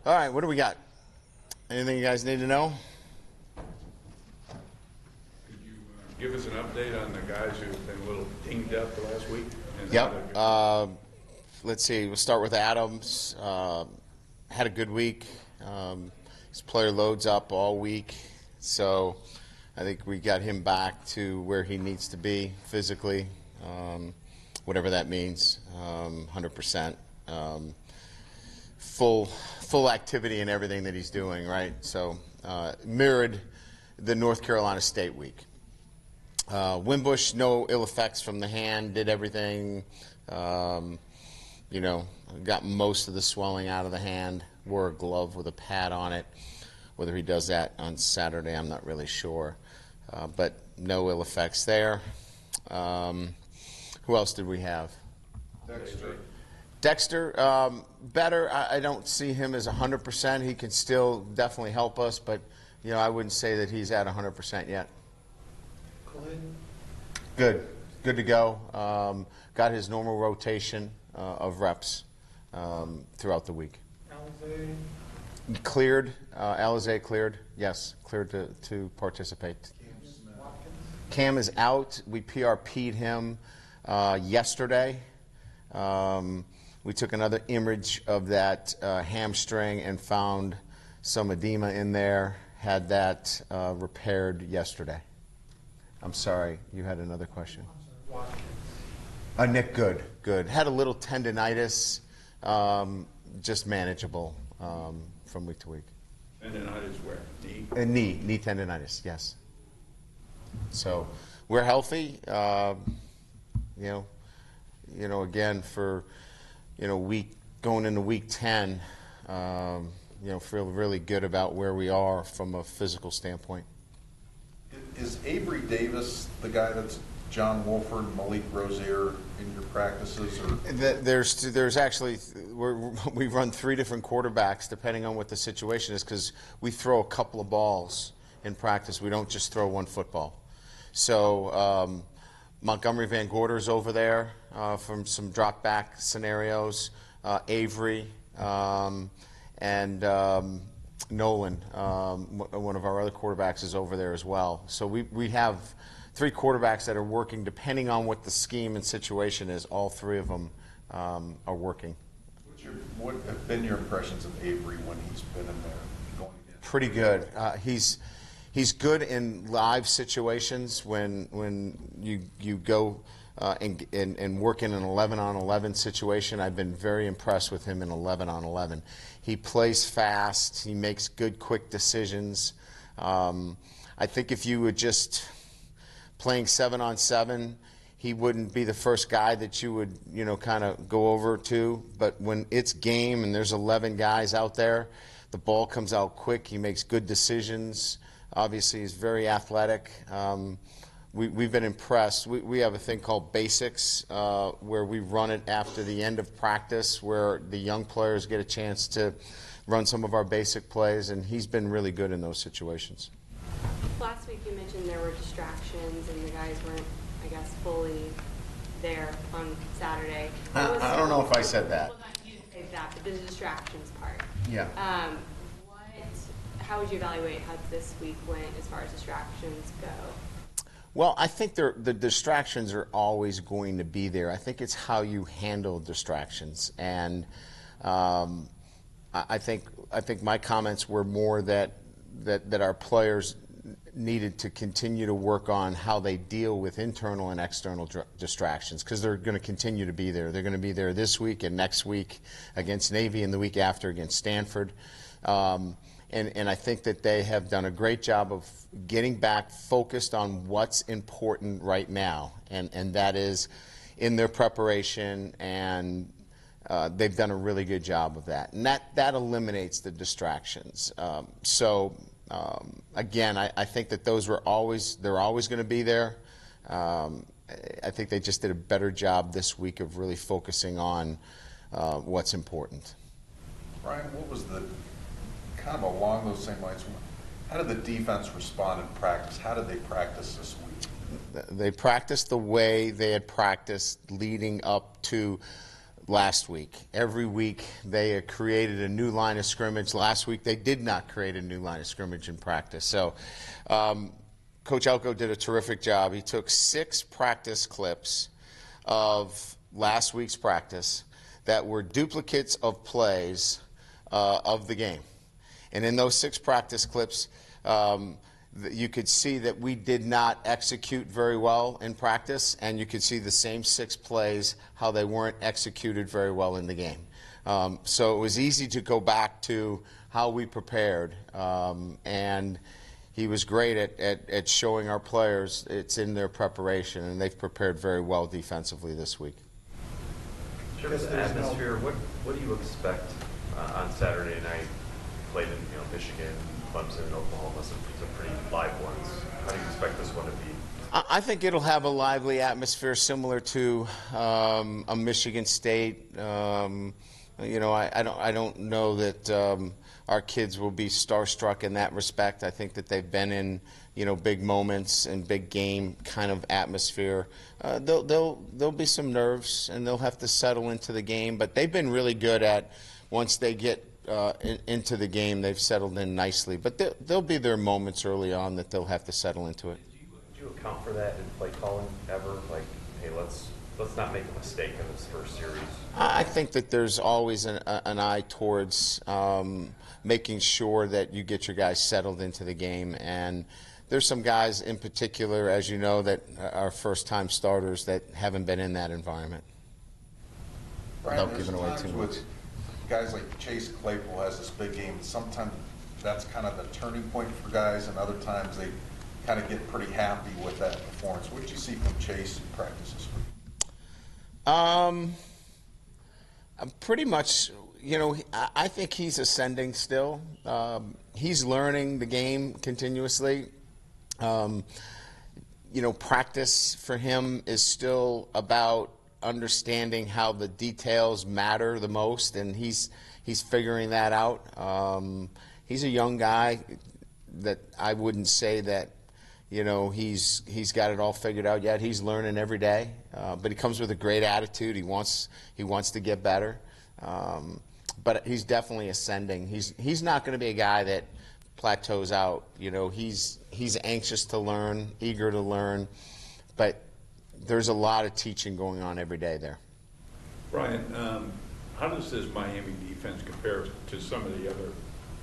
All right, what do we got? Anything you guys need to know? Could you give us an update on the guys who've been a little dinged up the last week? Yep. Let's see. We'll start with Adams. Had a good week. His player loads up all week, so I think we got him back to where he needs to be physically, whatever that means. 100%. Full activity in everything that he's doing, right? So mirrored the North Carolina State week. Wimbush, no ill effects from the hand, did everything, got most of the swelling out of the hand, wore a glove with a pad on it. Whether he does that on Saturday, I'm not really sure. But no ill effects there. Who else did we have? Dexter, better. I don't see him as 100%. He can still definitely help us, but I wouldn't say that he's at 100% yet. Good to go. Got his normal rotation of reps throughout the week. Alizé? Cleared. Alizé cleared. Yes, cleared to participate. Cam is out. We PRP'd him yesterday. We took another image of that hamstring and found some edema in there. Had that repaired yesterday. I'm sorry, you had another question. Nick, good. Had a little tendinitis, just manageable from week to week. Tendinitis where? Knee? Knee tendinitis, yes. So we're healthy. Again, for going into week 10, feel really good about where we are from a physical standpoint. Is Avery Davis the guy that's John Wolford, Malik Rozier in your practices? Or? There's actually we run 3 different quarterbacks depending on what the situation is, because we throw a couple of balls in practice. We don't just throw one football. So Montgomery Van Gorder's over there from some drop back scenarios. Avery and Nolan, one of our other quarterbacks, is over there as well. So we have 3 quarterbacks that are working depending on what the scheme and situation is. All 3 of them are working. What have been your impressions of Avery when he's been in there going against? Pretty good. He's good in live situations when you go and work in an 11-on-11 situation. I've been very impressed with him in 11-on-11. He plays fast. He makes good, quick decisions. I think if you were just playing 7-on-7, he wouldn't be the first guy that you would, kind of go over to. But when it's game and there's 11 guys out there, the ball comes out quick. He makes good decisions. Obviously, he's very athletic. We've been impressed. We have a thing called basics where we run it after the end of practice, where the young players get a chance to run some of our basic plays, and he's been really good in those situations. Last week you mentioned there were distractions and the guys weren't, I guess, fully there on Saturday. I don't know if I said that. Well, you didn't say that, but the distractions part. Yeah. How would you evaluate how this week went as far as distractions go? Well, I think the distractions are always going to be there. I think it's how you handle distractions, and I think my comments were more that our players needed to continue to work on how they deal with internal and external distractions, because they're going to continue to be there. They're going to be there this week and next week against Navy, and the week after against Stanford. And I think that they have done a great job of getting back focused on what's important right now, and that is in their preparation, and they've done a really good job of that. And that eliminates the distractions. Again, I think that they're always going to be there. I think they just did a better job this week of really focusing on what's important. Brian, what was kind of along those same lines, how did the defense respond in practice? How did they practice this week? They practiced the way they had practiced leading up to last week. Every week they created a new line of scrimmage. Last week they did not create a new line of scrimmage in practice. So Coach Elko did a terrific job. He took 6 practice clips of last week's practice that were duplicates of plays of the game. And in those 6 practice clips, you could see that we did not execute very well in practice, and you could see the same 6 plays, how they weren't executed very well in the game. So it was easy to go back to how we prepared, and he was great at showing our players it's in their preparation, and they've prepared very well defensively this week. In terms of atmosphere, what do you expect on Saturday night? Played in Michigan, Clemson, Oklahoma, some pretty live ones. How do you expect this one to be? I think it'll have a lively atmosphere similar to a Michigan State. I don't know that our kids will be starstruck in that respect. I think that they've been in big moments and big game kind of atmosphere. There'll be some nerves and they'll have to settle into the game. But they've been really good at once they get into the game, they've settled in nicely. But there'll be their moments early on that they'll have to settle into it. Do you account for that in play calling ever? Like, hey, let's not make a mistake in this first series. I think that there's always an eye towards making sure that you get your guys settled into the game. And there's some guys in particular, as you know, that are first-time starters that haven't been in that environment. Brian, Without giving away too much. with guys like Chase Claypool has this big game. Sometimes that's kind of the turning point for guys, and other times they kind of get pretty happy with that performance. What did you see from Chase in practice this week? I'm pretty much, I think he's ascending still. He's learning the game continuously. Practice for him is still about understanding how the details matter the most, and he's figuring that out. He's a young guy that I wouldn't say that he's got it all figured out yet. He's learning every day, but he comes with a great attitude. He wants to get better, but he's definitely ascending. He's not going to be a guy that plateaus out. He's anxious to learn, eager to learn, but there's a lot of teaching going on every day there. Brian, how does this Miami defense compare to some of the other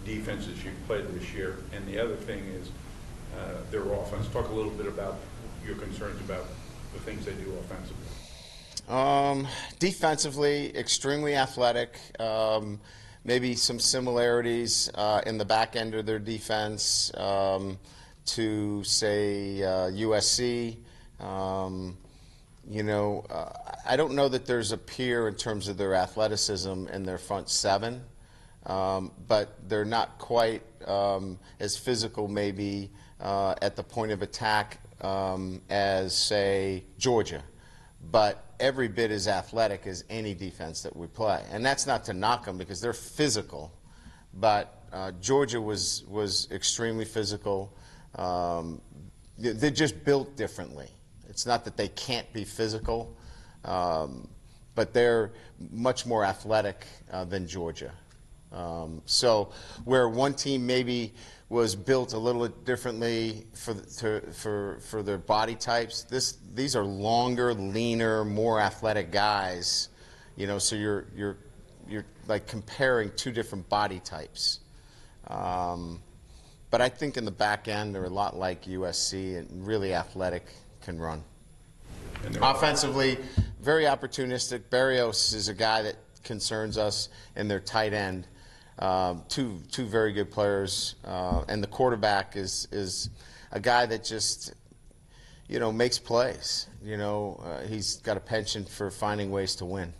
defenses you've played this year? And the other thing is their offense. Talk a little bit about your concerns about the things they do offensively. Defensively, extremely athletic. Maybe some similarities in the back end of their defense to, say, USC. I don't know that there's a peer in terms of their athleticism in their front 7, but they're not quite as physical maybe at the point of attack as, say, Georgia. But every bit as athletic as any defense that we play. And that's not to knock them because they're physical. But Georgia was extremely physical. They're just built differently. It's not that they can't be physical, but they're much more athletic than Georgia. So where one team maybe was built a little differently for their body types, these are longer, leaner, more athletic guys. So you're like comparing 2 different body types. But I think in the back end they're a lot like USC and really athletic, can run. Offensively, very opportunistic. Barrios is a guy that concerns us in their tight end. Two very good players, and the quarterback is a guy that just makes plays. He's got a penchant for finding ways to win.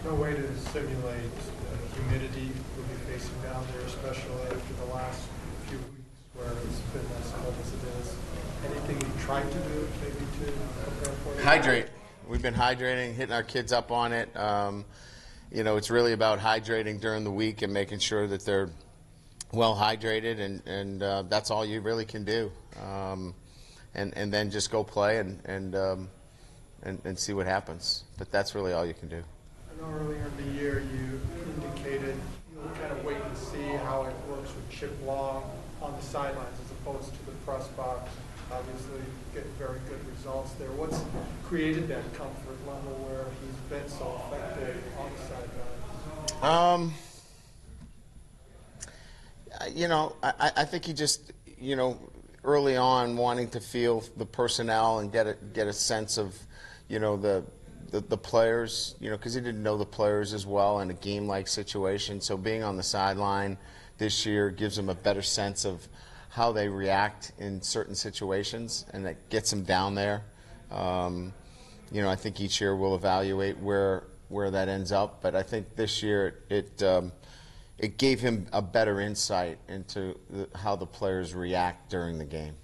No way to simulate the humidity we'll be facing down there, especially after the last few weeks where it's been as cold as it is. Anything you tried to do maybe to prepare for it? Hydrate. We've been hydrating, hitting our kids up on it. It's really about hydrating during the week and making sure that they're well hydrated, and that's all you really can do. And then just go play and and see what happens. But that's really all you can do. I know earlier in the year you indicated you'll kind of wait and see how it works with Chip Long on the sidelines as opposed to the press box. Obviously, get very good results there. What's created that comfort level where he's been so effective on the sidelines? I think he just, early on wanting to feel the personnel and get a sense of, the players, because he didn't know the players as well in a game-like situation. So being on the sideline this year gives him a better sense of how they react in certain situations, and that gets him down there. I think each year we'll evaluate where that ends up, but I think this year it gave him a better insight into how the players react during the game.